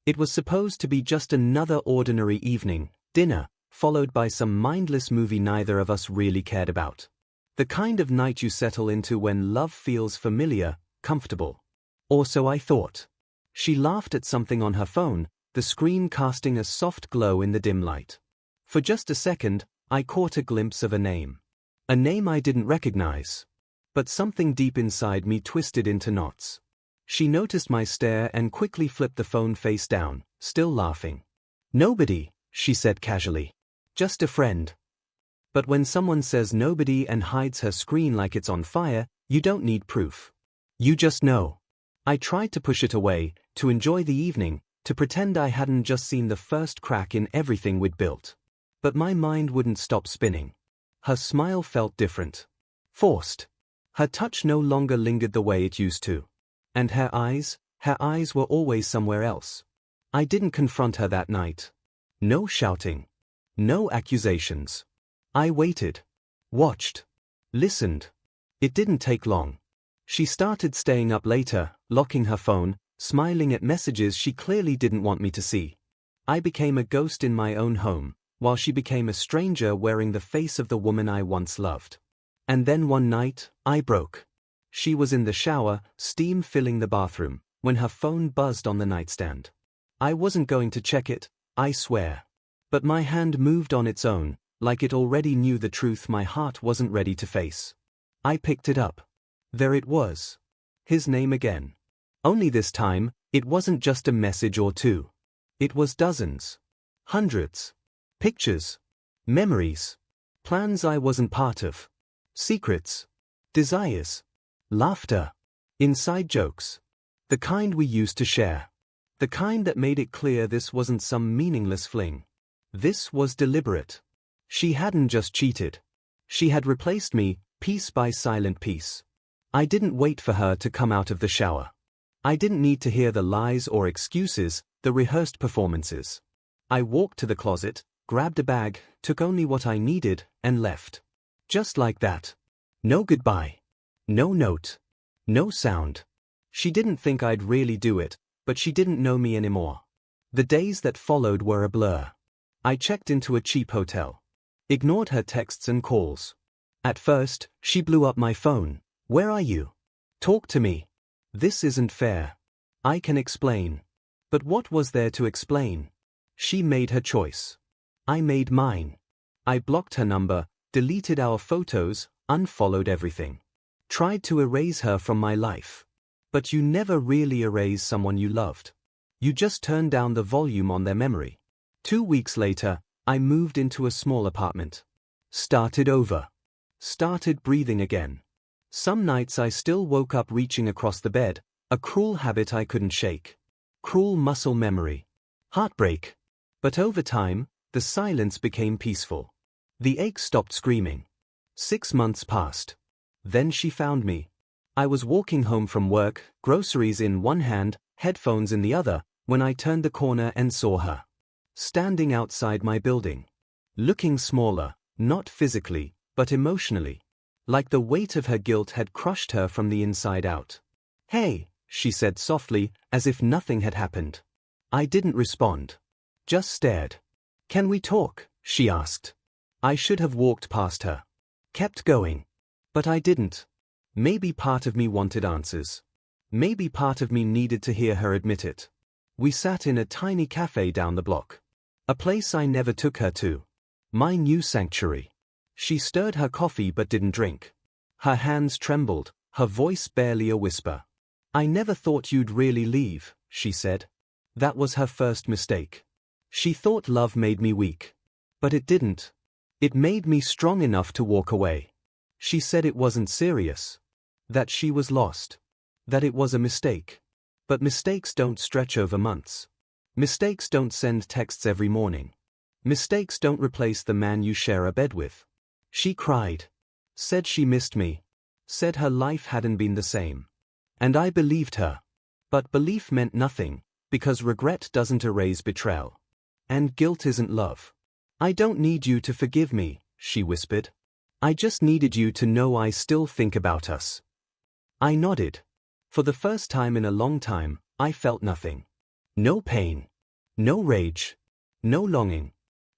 It was supposed to be just another ordinary evening, dinner, followed by some mindless movie neither of us really cared about. The kind of night you settle into when love feels familiar, comfortable. Or so I thought. She laughed at something on her phone, the screen casting a soft glow in the dim light. For just a second, I caught a glimpse of a name. A name I didn't recognize. But something deep inside me twisted into knots. She noticed my stare and quickly flipped the phone face down, still laughing. "Nobody," she said casually. "Just a friend." But when someone says nobody and hides her screen like it's on fire, you don't need proof. You just know. I tried to push it away, to enjoy the evening, to pretend I hadn't just seen the first crack in everything we'd built. But my mind wouldn't stop spinning. Her smile felt different. Forced. Her touch no longer lingered the way it used to. And her eyes were always somewhere else. I didn't confront her that night. No shouting. No accusations. I waited. Watched. Listened. It didn't take long. She started staying up later, locking her phone, smiling at messages she clearly didn't want me to see. I became a ghost in my own home, while she became a stranger wearing the face of the woman I once loved. And then one night, I broke. She was in the shower, steam filling the bathroom, when her phone buzzed on the nightstand. I wasn't going to check it, I swear. But my hand moved on its own, like it already knew the truth my heart wasn't ready to face. I picked it up. There it was. His name again. Only this time, it wasn't just a message or two. It was dozens. Hundreds. Pictures. Memories. Plans I wasn't part of. Secrets. Desires. Laughter. Inside jokes. The kind we used to share. The kind that made it clear this wasn't some meaningless fling. This was deliberate. She hadn't just cheated. She had replaced me, piece by silent piece. I didn't wait for her to come out of the shower. I didn't need to hear the lies or excuses, the rehearsed performances. I walked to the closet, grabbed a bag, took only what I needed, and left. Just like that. No goodbye. No note. No sound. She didn't think I'd really do it, but she didn't know me anymore. The days that followed were a blur. I checked into a cheap hotel. Ignored her texts and calls. At first, she blew up my phone. "Where are you? Talk to me. This isn't fair. I can explain." But what was there to explain? She made her choice. I made mine. I blocked her number, deleted our photos, unfollowed everything. Tried to erase her from my life. But you never really erase someone you loved. You just turn down the volume on their memory. 2 weeks later, I moved into a small apartment. Started over. Started breathing again. Some nights I still woke up reaching across the bed, a cruel habit I couldn't shake. Cruel muscle memory. Heartbreak. But over time, the silence became peaceful. The ache stopped screaming. 6 months passed. Then she found me. I was walking home from work, groceries in one hand, headphones in the other, when I turned the corner and saw her. Standing outside my building. Looking smaller, not physically, but emotionally. Like the weight of her guilt had crushed her from the inside out. "Hey," she said softly, as if nothing had happened. I didn't respond. Just stared. "Can we talk?" she asked. I should have walked past her. Kept going. But I didn't. Maybe part of me wanted answers. Maybe part of me needed to hear her admit it. We sat in a tiny cafe down the block. A place I never took her to. My new sanctuary. She stirred her coffee but didn't drink. Her hands trembled, her voice barely a whisper. "I never thought you'd really leave," she said. That was her first mistake. She thought love made me weak. But it didn't. It made me strong enough to walk away. She said it wasn't serious. That she was lost. That it was a mistake. But mistakes don't stretch over months. Mistakes don't send texts every morning. Mistakes don't replace the man you share a bed with. She cried. Said she missed me. Said her life hadn't been the same. And I believed her. But belief meant nothing, because regret doesn't erase betrayal. And guilt isn't love. "I don't need you to forgive me," she whispered. "I just needed you to know I still think about us." I nodded. For the first time in a long time, I felt nothing. No pain. No rage. No longing.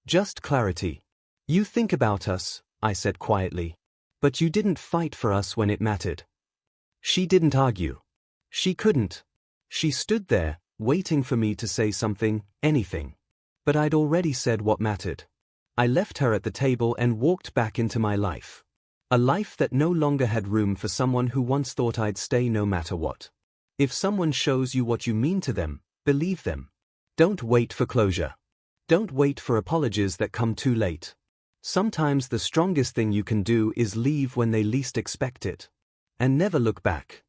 Just clarity. You think about us, I said quietly. But you didn't fight for us when it mattered. She didn't argue. She couldn't. She stood there, waiting for me to say something, anything. But I'd already said what mattered. I left her at the table and walked back into my life. A life that no longer had room for someone who once thought I'd stay no matter what. If someone shows you what you mean to them, believe them. Don't wait for closure. Don't wait for apologies that come too late. Sometimes the strongest thing you can do is leave when they least expect it. And never look back.